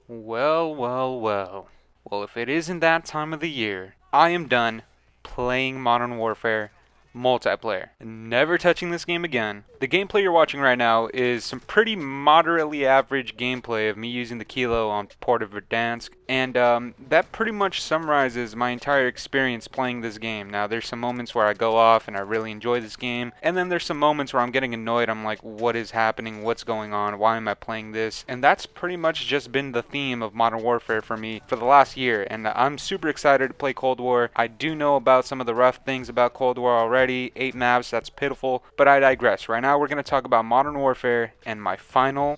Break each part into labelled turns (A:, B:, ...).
A: Well, well, well. Well, if it isn't that time of the year, I am done playing Modern Warfare multiplayer. Never touching this game again. The gameplay you're watching right now is some pretty moderately average gameplay of me using the Kilo on Port of Verdansk, and that pretty much summarizes my entire experience playing this game. Now, there's some moments where I go off and I really enjoy this game, and then there's some moments where I'm getting annoyed. I'm like, what is happening? What's going on? Why am I playing this? And that's pretty much just been the theme of Modern Warfare for me for the last year, and I'm super excited to play Cold War. I do know about some of the rough things about Cold War already. 8 maps, that's pitiful, but I digress. Right now we're going to talk about Modern Warfare and my final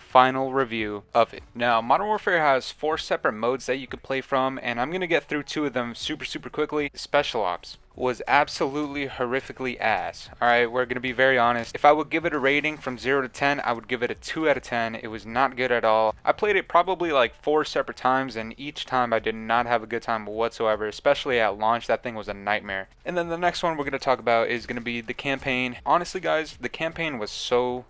A: review of it. Now, Modern Warfare has 4 separate modes that you could play from, and I'm going to get through 2 of them super quickly. Special Ops was absolutely horrifically ass. Alright, we're gonna be very honest. If I would give it a rating from 0 to 10, I would give it a 2 out of 10. It was not good at all. I played it probably like 4 separate times, and each time I did not have a good time whatsoever, especially at launch. That thing was a nightmare. And then the next one we're gonna talk about is gonna be the campaign. Honestly, guys, the campaign was so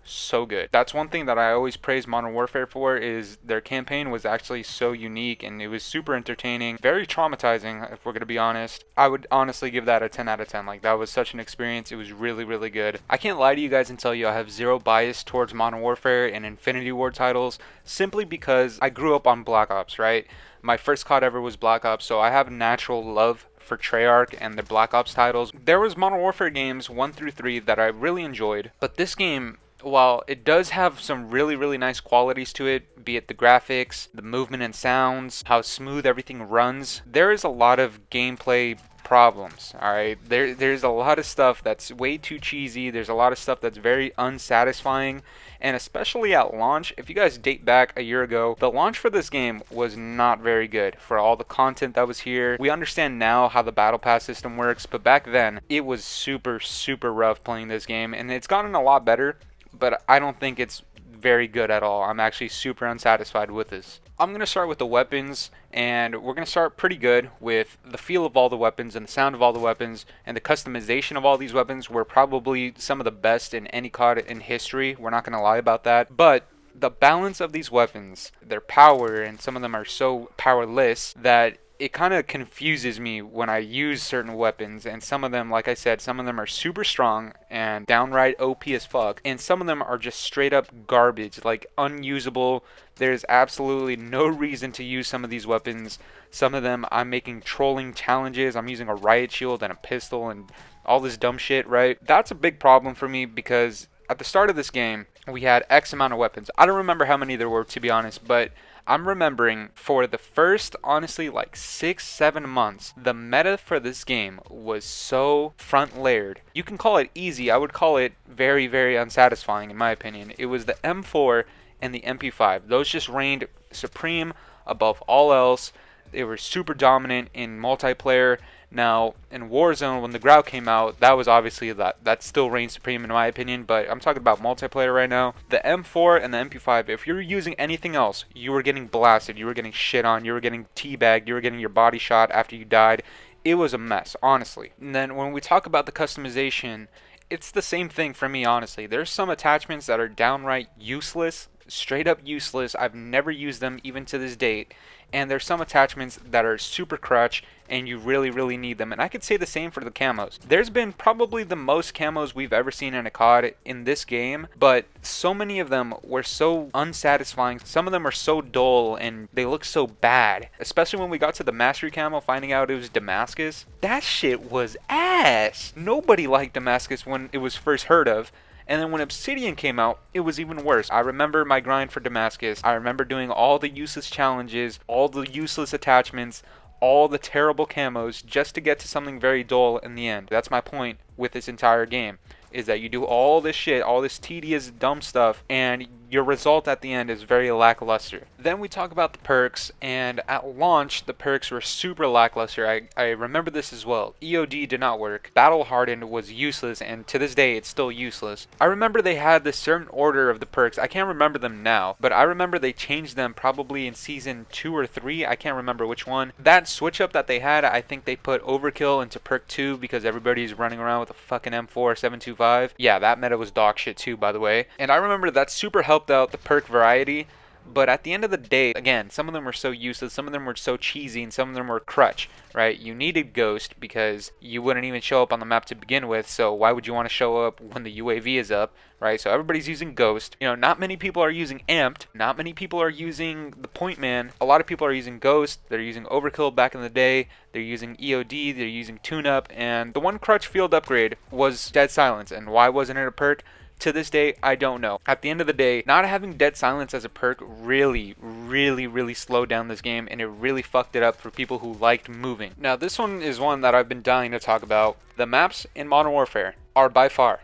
A: good. That's one thing that I always praise Modern Warfare for, is their campaign was actually so unique, and it was super entertaining, very traumatizing, if we're gonna be honest. I would honestly give that a 10 out of 10. Like, that was such an experience. It was really good. I can't lie to you guys and tell you I have zero bias towards Modern Warfare and Infinity Ward titles, simply because I grew up on Black Ops, right? My first COD ever was Black Ops, so I have natural love for Treyarch and the Black Ops titles. There was Modern Warfare games 1 through 3 that I really enjoyed, but this game, while it does have some really nice qualities to it, be it the graphics, the movement and sounds, how smooth everything runs, there is a lot of gameplay problems. All right, there's a lot of stuff that's way too cheesy. There's a lot of stuff that's very unsatisfying, and especially at launch. If you guys date back a year ago, the launch for this game was not very good for all the content that was here. We understand now how the battle pass system works, but back then it was super rough playing this game, and it's gotten a lot better, but I don't think it's very good at all. I'm actually super unsatisfied with this. I'm going to start with the weapons, and we're going to start pretty good with the feel of all the weapons and the sound of all the weapons, and the customization of all these weapons were probably some of the best in any COD in history. We're not going to lie about that. But the balance of these weapons, their power, and some of them are so powerless that it kind of confuses me when I use certain weapons, and some of them, like I said, some of them are super strong and downright OP as fuck, and some of them are just straight up garbage, like unusable. There's absolutely no reason to use some of these weapons. Some of them I'm making trolling challenges. I'm using a riot shield and a pistol and all this dumb shit, right? That's a big problem for me, because at the start of this game, we had X amount of weapons. I don't remember how many there were, to be honest, but I'm remembering for the first, honestly, like 6-7 months, the meta for this game was so front layered. You can call it easy. I would call it very unsatisfying, in my opinion. It was the M4 and the MP5. Those just reigned supreme above all else. They were super dominant in multiplayer. Now, in Warzone, when the Grout came out, that was obviously that still reigned supreme in my opinion, but I'm talking about multiplayer right now. The M4 and the MP5, if you're using anything else, you were getting blasted, you were getting shit on, you were getting teabagged, you were getting your body shot after you died. It was a mess, honestly. And then when we talk about the customization, it's the same thing for me, honestly. There's some attachments that are downright useless, straight up useless. I've never used them even to this date. And there's some attachments that are super crutch, and you really need them. And I could say the same for the camos. There's been probably the most camos we've ever seen in a COD in this game, but so many of them were so unsatisfying. Some of them are so dull and they look so bad, especially when we got to the mastery camo, finding out it was Damascus. That shit was ass. Nobody liked Damascus when it was first heard of. And then when Obsidian came out, it was even worse. I remember my grind for Damascus. I remember doing all the useless challenges, all the useless attachments, all the terrible camos just to get to something very dull in the end. That's my point with this entire game, is that you do all this shit, all this tedious dumb stuff, and your result at the end is very lackluster. Then we talk about the perks, and at launch the perks were super lackluster. I remember this as well. EOD did not work. Battle Hardened was useless, and to this day it's still useless. I remember they had this certain order of the perks. I can't remember them now, but I remember they changed them probably in season 2 or 3. I can't remember which one. That switch up that they had, I think they put Overkill into perk 2 because everybody's running around with a fucking M4 725. Yeah, that meta was dog shit too, by the way. And I remember that super helped out the perk variety, But at the end of the day, again, some of them were so useless, some of them were so cheesy, and some of them were crutch, right? You needed Ghost because you wouldn't even show up on the map to begin with, so why would you want to show up when the UAV is up, right? So everybody's using Ghost. You know, not many people are using Amped. Not many people are using the Point Man. A lot of people are using Ghost. They're using Overkill back in the day. They're using EOD. They're using Tune-Up. And the one crutch field upgrade was Dead Silence. And why wasn't it a perk? To this day, I don't know. At the end of the day, not having Dead Silence as a perk really, really slowed down this game, and it really fucked it up for people who liked moving. Now, this one is one that I've been dying to talk about. The maps in Modern Warfare are by far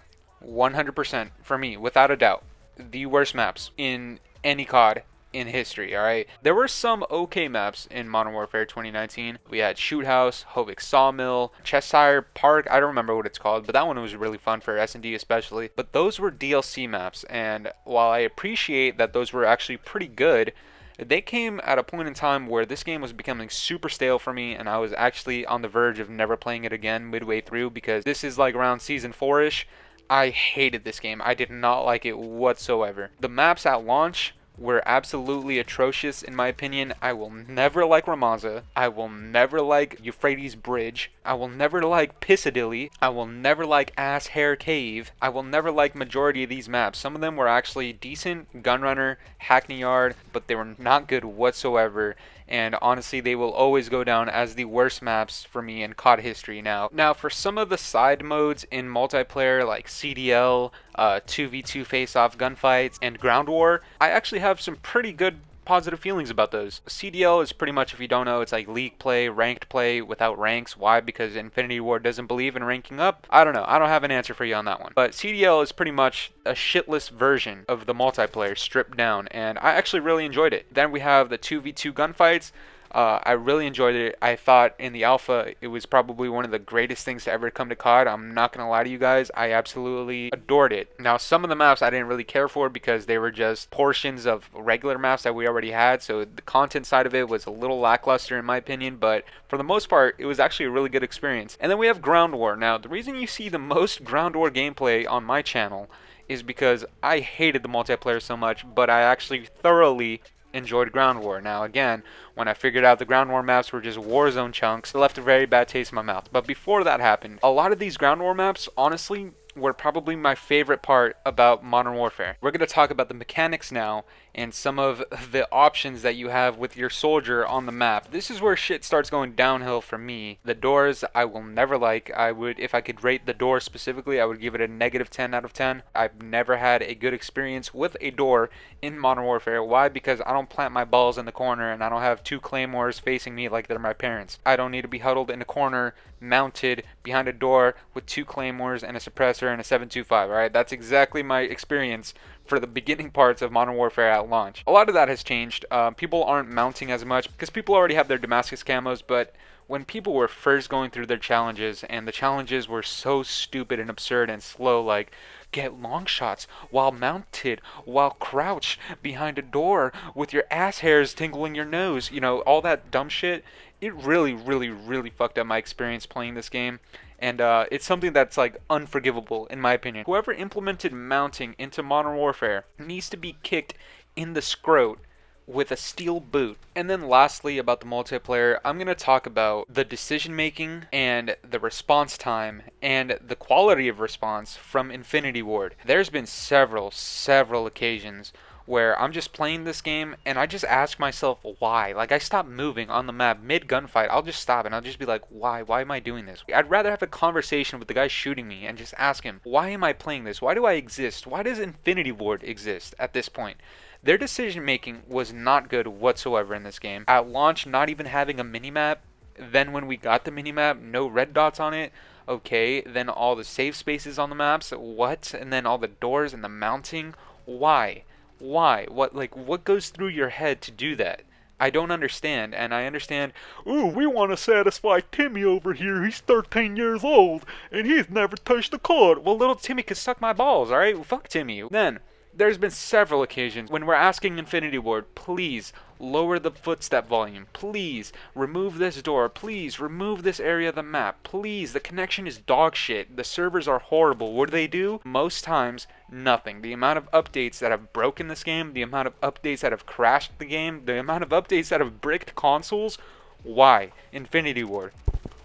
A: 100% for me, without a doubt, the worst maps in any COD in history, alright? There were some okay maps in Modern Warfare 2019. We had Shoot House, Hovik Sawmill, Cheshire Park, I don't remember what it's called, but that one was really fun for S&D especially. But those were DLC maps, and while I appreciate that those were actually pretty good, they came at a point in time where this game was becoming super stale for me, and I was actually on the verge of never playing it again midway through, because this is like around Season 4-ish. I hated this game. I did not like it whatsoever. The maps at launch were absolutely atrocious in my opinion. I will never like Ramaza. I will never like Euphrates Bridge. I will never like Piccadilly. I will never like Ass Hair Cave. I will never like majority of these maps. Some of them were actually decent, Gunrunner, Hackney Yard, but they were not good whatsoever. And honestly, they will always go down as the worst maps for me in COD history now. Now, for some of the side modes in multiplayer like CDL, 2v2 face-off gunfights, and Ground War, I actually have some pretty good positive feelings about those. CDL is pretty much, if you don't know, it's like league play, ranked play without ranks. Why? Because Infinity Ward doesn't believe in ranking up? I don't know. I don't have an answer for you on that one. But CDL is pretty much a shitless version of the multiplayer stripped down, and I actually really enjoyed it. Then we have the 2v2 gunfights. I really enjoyed it. I thought in the alpha it was probably one of the greatest things to ever come to COD. I'm not going to lie to you guys. I absolutely adored it. Now, some of the maps I didn't really care for because they were just portions of regular maps that we already had. So the content side of it was a little lackluster in my opinion. But for the most part, it was actually a really good experience. And then we have Ground War. Now, the reason you see the most Ground War gameplay on my channel is because I hated the multiplayer so much, but I actually thoroughly enjoyed Ground War. Now again, when I figured out the Ground War maps were just Warzone chunks, it left a very bad taste in my mouth. But before that happened, a lot of these Ground War maps, honestly, were probably my favorite part about Modern Warfare. We're going to talk about the mechanics now and some of the options that you have with your soldier on the map. This is where shit starts going downhill for me. The doors I will never like. I would, if I could rate the door specifically, I would give it a -10 out of 10. I've never had a good experience with a door in Modern Warfare. Why? Because I don't plant my balls in the corner and I don't have two claymores facing me like they're my parents. I don't need to be huddled in a corner, mounted behind a door with two claymores and a suppressor and a 7.25. Alright, that's exactly my experience for the beginning parts of Modern Warfare at launch. A lot of that has changed. People aren't mounting as much because people already have their Damascus camos, but when people were first going through their challenges and the challenges were so stupid and absurd and slow, like get long shots while mounted, while crouched behind a door with your ass hairs tingling your nose, you know, all that dumb shit, it really fucked up my experience playing this game. And it's something that's like unforgivable in my opinion. Whoever implemented mounting into Modern Warfare needs to be kicked in the scrot with a steel boot. And then lastly about the multiplayer, I'm going to talk about the decision making and the response time and the quality of response from Infinity Ward. There's been several occasions where I'm just playing this game and I just ask myself why. Like I stop moving on the map mid gunfight. I'll just stop and I'll just be like, why am I doing this? I'd rather have a conversation with the guy shooting me and just ask him, why am I playing this? Why do I exist? Why does Infinity Ward exist at this point? Their decision making was not good whatsoever in this game. At launch, not even having a minimap. Then when we got the minimap, no red dots on it. Okay, then all the save spaces on the maps. What? And then all the doors and the mounting. Why? What goes through your head to do that? I don't understand, and I understand, ooh, we want to satisfy Timmy over here. He's 13 years old, and he's never touched a cord. Well, little Timmy can suck my balls, alright? Fuck Timmy. Then, there's been several occasions when we're asking Infinity Ward, please, lower the footstep volume. Please remove this door. Please remove this area of the map. Please, the connection is dog shit. The servers are horrible. What do? Most times, nothing. The amount of updates that have broken this game, the amount of updates that have crashed the game, the amount of updates that have bricked consoles. Why? Infinity Ward.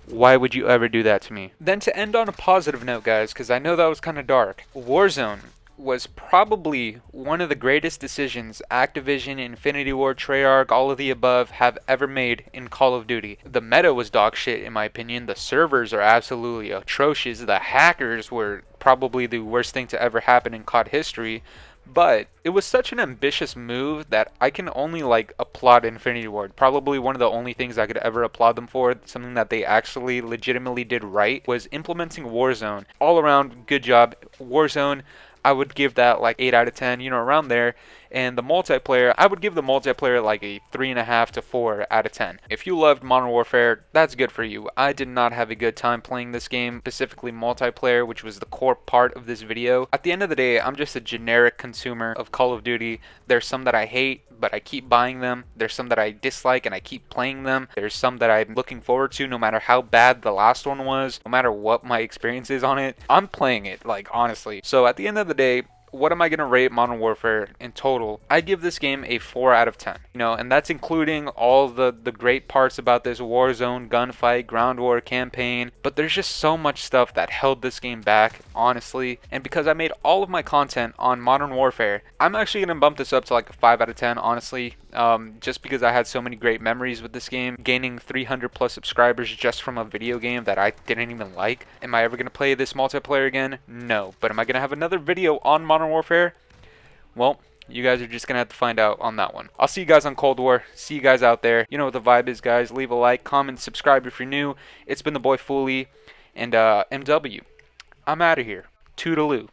A: Why would you ever do that to me? Then to end on a positive note, guys, because I know that was kind of dark, Warzone was probably one of the greatest decisions Activision, Infinity Ward, Treyarch, all of the above have ever made in Call of Duty. The meta was dog shit in my opinion. The servers are absolutely atrocious. The hackers were probably the worst thing to ever happen in COD history. But it was such an ambitious move that I can only applaud Infinity Ward. Probably one of the only things I could ever applaud them for, something that they actually legitimately did right, was implementing Warzone. All around, good job. Warzone, I would give that 8 out of 10, around there. And the multiplayer, I would give the multiplayer a 3.5 to 4 out of 10. If you loved Modern Warfare, that's good for you. I did not have a good time playing this game, specifically multiplayer, which was the core part of this video. At the end of the day, I'm just a generic consumer of Call of Duty. There's some that I hate, but I keep buying them. There's some that I dislike and I keep playing them. There's some that I'm looking forward to no matter how bad the last one was, no matter what my experience is on it. I'm playing it, honestly. So at the end of the day, what am I going to rate Modern Warfare in total? I give this game a 4 out of 10. And that's including all the great parts about this Warzone, gunfight, ground war campaign. But there's just so much stuff that held this game back, honestly. And because I made all of my content on Modern Warfare, I'm actually going to bump this up to a 5 out of 10, honestly. Just because I had so many great memories with this game, gaining 300 plus subscribers just from a video game that I didn't even like. Am I ever going to play this multiplayer again? No. But am I going to have another video on Modern Warfare? Well, you guys are just going to have to find out on that one. I'll see you guys on Cold War. See you guys out there. You know what the vibe is, guys. Leave a like, comment, subscribe if you're new. It's been the boy Fooly and MW. I'm out of here. Toodaloo.